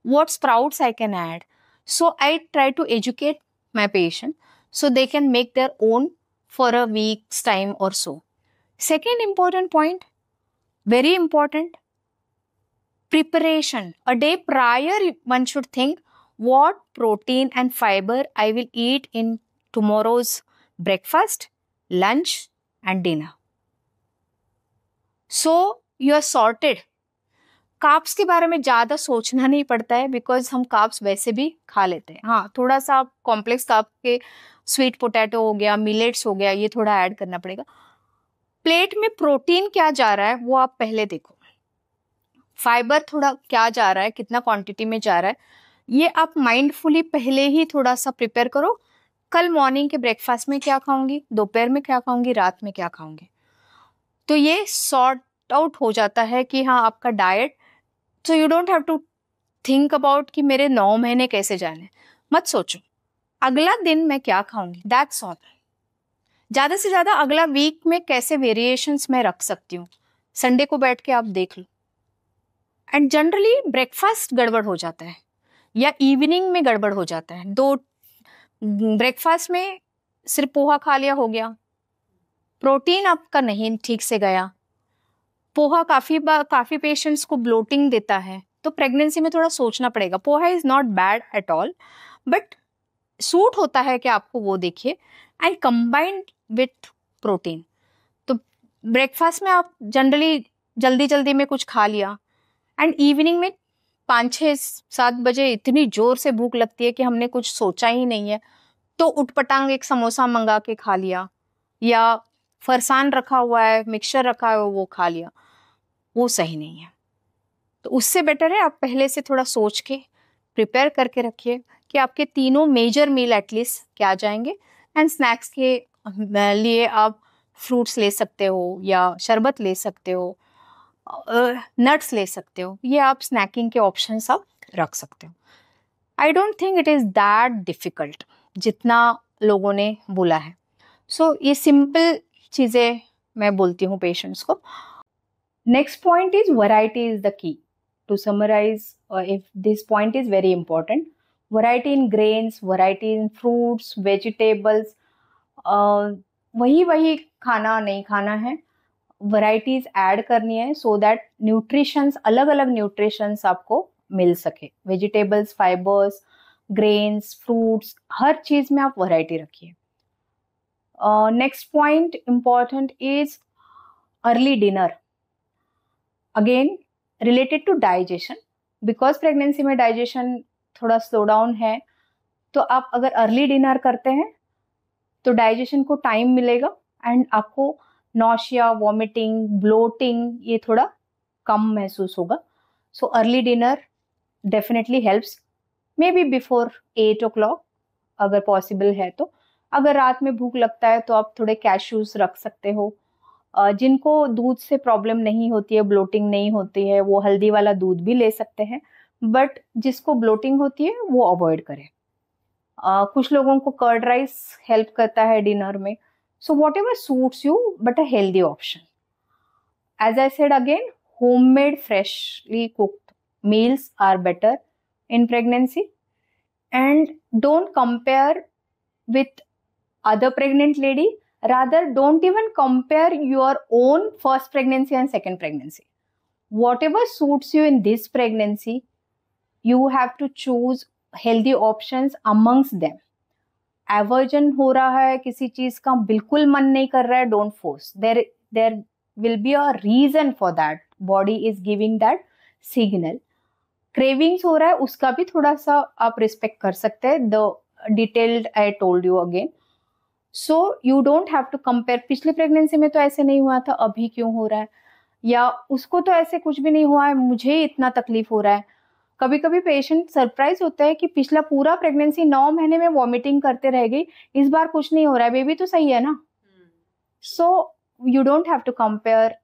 what sprouts I can add. So I try to educate my patient so they can make their own for a week's time or so. Second important point, very important, preparation. A day prior, one should think what protein and fiber I will eat in tomorrow's breakfast, lunch and dinner. So you are sorted. Carbs के बारे में ज़्यादा सोचना नहीं पड़ता है because हम carbs वैसे भी खा लेते हैं. हाँ, थोड़ा सा आप कॉम्प्लेक्स कार्ब के स्वीट पोटैटो हो गया, मिलेट्स हो गया, ये थोड़ा ऐड करना पड़ेगा. प्लेट में प्रोटीन क्या जा रहा है वो आप पहले देखो. फाइबर थोड़ा क्या जा रहा है, कितना क्वांटिटी में जा रहा है, ये आप माइंडफुली पहले ही थोड़ा सा प्रिपेयर करो. कल मॉर्निंग के ब्रेकफास्ट में क्या खाऊंगी, दोपहर में क्या खाऊंगी, रात में क्या खाऊंगी. तो ये सॉर्ट आउट हो जाता है कि हाँ आपका diet. So you don't have to think about कि मेरे 9 महीने कैसे जाने. मत सोचो अगला दिन मैं क्या खाऊंगी, दैट्स ऑल. ज़्यादा से ज़्यादा अगला वीक में कैसे वेरिएशंस मैं रख सकती हूँ, संडे को बैठ के आप देख लो. एंड जनरली ब्रेकफास्ट गड़बड़ हो जाता है या इवनिंग में गड़बड़ हो जाता है. दो ब्रेकफास्ट में सिर्फ पोहा खा लिया हो गया, प्रोटीन आपका नहीं ठीक से गया, पोहा काफी पेशेंट्स को ब्लोटिंग देता है, तो प्रेगनेंसी में थोड़ा सोचना पड़ेगा. Poha is not bad at all, but suit होता है कि आपको वो देखिए. And combined with protein. तो ब्रेकफास्ट में आप जनरली जल्दी जल्दी में कुछ खा लिया, एंड इवनिंग में 5-6-7 बजे इतनी जोर से भूख लगती है कि हमने कुछ सोचा ही नहीं है, तो उटपटांग एक समोसा मंगा के खा लिया, या फरसान रखा हुआ है, मिक्सचर रखा है, वो खा लिया. वो सही नहीं है. तो उससे बेटर है आप पहले से थोड़ा सोच के प्रिपेयर करके रखिए कि आपके तीनों मेजर मील एटलीस्ट क्या जाएंगे. एंड स्नैक्स के लिए आप फ्रूट्स ले सकते हो, या शरबत ले सकते हो, नट्स ले सकते हो. ये आप स्नैकिंग के ऑप्शंस आप रख सकते हो. I don't think it is that difficult जितना लोगों ने बोला है. सो ये सिंपल चीजें मैं बोलती हूँ पेशेंट्स को. Next point is variety is the key. To summarize, if this point is very important, variety in grains, variety in fruits, vegetables. वही खाना नहीं खाना है, वैरायटीज ऐड करनी है सो दैट न्यूट्रिशंस, अलग अलग न्यूट्रिशंस आपको मिल सके. वेजिटेबल्स, फाइबर्स, ग्रेन्स, फ्रूट्स, हर चीज में आप वैरायटी रखिए. Next point important is early dinner. Again related to digestion, because pregnancy में डाइजेशन थोड़ा स्लो डाउन है, तो आप अगर अर्ली डिनर करते हैं तो डाइजेशन को टाइम मिलेगा, एंड आपको नॉशिया, वॉमिटिंग, ब्लोटिंग ये थोड़ा कम महसूस होगा. So early dinner definitely helps. May be before 8 o'clock अगर पॉसिबल है तो. अगर रात में भूख लगता है तो आप थोड़े कैश्यूज रख सकते हो. जिनको दूध से प्रॉब्लम नहीं होती है, ब्लोटिंग नहीं होती है, वो हल्दी वाला दूध भी ले सकते हैं, बट जिसको ब्लोटिंग होती है वो अवॉइड करें. कुछ लोगों को कर्ड राइस हेल्प करता है डिनर में. So whatever suits you, but a healthy option. As I said again, homemade freshly cooked meals are better in pregnancy. And don't compare with other pregnant lady. Rather, don't even compare your own first pregnancy and second pregnancy. Whatever suits you in this pregnancy, you have to choose healthy options amongst them. Aversion हो रहा है किसी चीज का, बिल्कुल मन नहीं कर रहा है, don't force. There will be a reason for that. Body is giving that signal. Cravings हो रहा है, उसका भी थोड़ा सा आप रिस्पेक्ट कर सकते हैं. The detailed I told you again. So you don't have to compare. पिछले प्रेगनेंसी में तो ऐसे नहीं हुआ था, अभी क्यों हो रहा है, या उसको तो ऐसे कुछ भी नहीं हुआ है, मुझे इतना तकलीफ हो रहा है. कभी कभी पेशेंट सरप्राइज होता है कि पिछला पूरा प्रेगनेंसी 9 महीने में वॉमिटिंग करते रह गई, इस बार कुछ नहीं हो रहा है, बेबी तो सही है ना. So you don't have to compare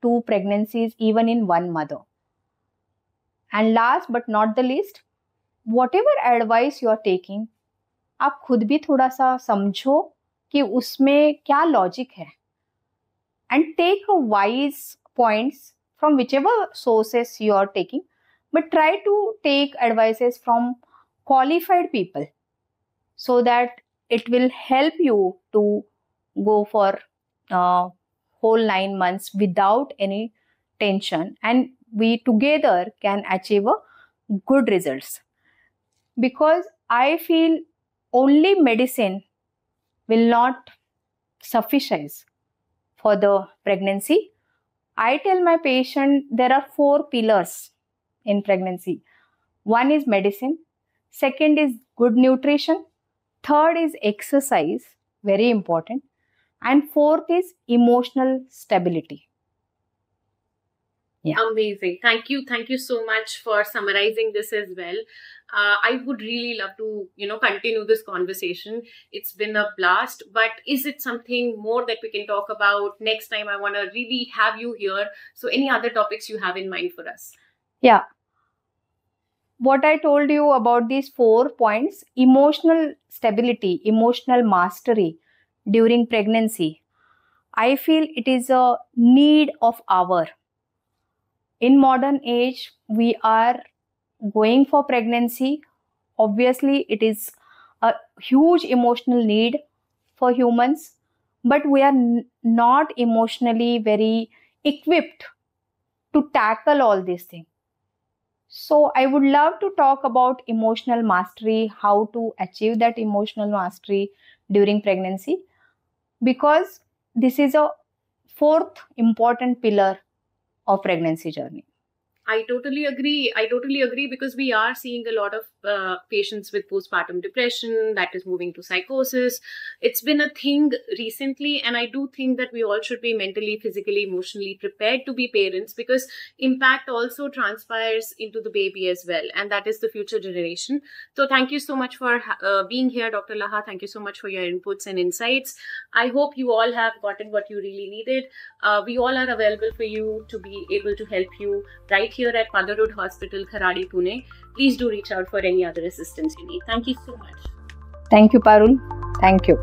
two pregnancies even in one mother. And last but not the least, whatever advice you are taking, आप खुद भी थोड़ा सा समझो कि उसमें क्या लॉजिक है, and take wise points from whichever sources you are taking. But try to take advices from qualified people so that it will help you to go for whole 9 months without any tension, and we together can achieve a good results. Because I feel only medicine will not suffice for the pregnancy. I tell my patient there are 4 pillars in pregnancy. One is medicine, second is good nutrition, third is exercise, very important, and fourth is emotional stability. Yeah. Amazing. Thank you so much for summarizing this as well. I would really love to, continue this conversation. It's been a blast, but is it something more that we can talk about next time? I want to really have you here. So any other topics you have in mind for us? Yeah. What I told you about these 4 points, emotional stability, emotional mastery during pregnancy, I feel it is a need of our. In modern age, we are going for pregnancy. Obviously, it is a huge emotional need for humans, but we are not emotionally very equipped to tackle all these things. So I would love to talk about emotional mastery, how to achieve that emotional mastery during pregnancy, because this is a fourth important pillar of pregnancy journey. I totally agree because we are seeing a lot of patients with postpartum depression that is moving to psychosis. It's been a thing recently, and I do think that we all should be mentally, physically, emotionally prepared to be parents, because impact also transpires into the baby as well, and that is the future generation. So thank you so much for being here, Dr. Laha. Thank you so much for your inputs and insights. I hope you all have gotten what you really needed. We all are available for you to be able to help you right here at Motherhood Hospital, Kharadi, Pune. Please do reach out for any other assistance you need. Thank you so much. Thank you, Parul. Thank you.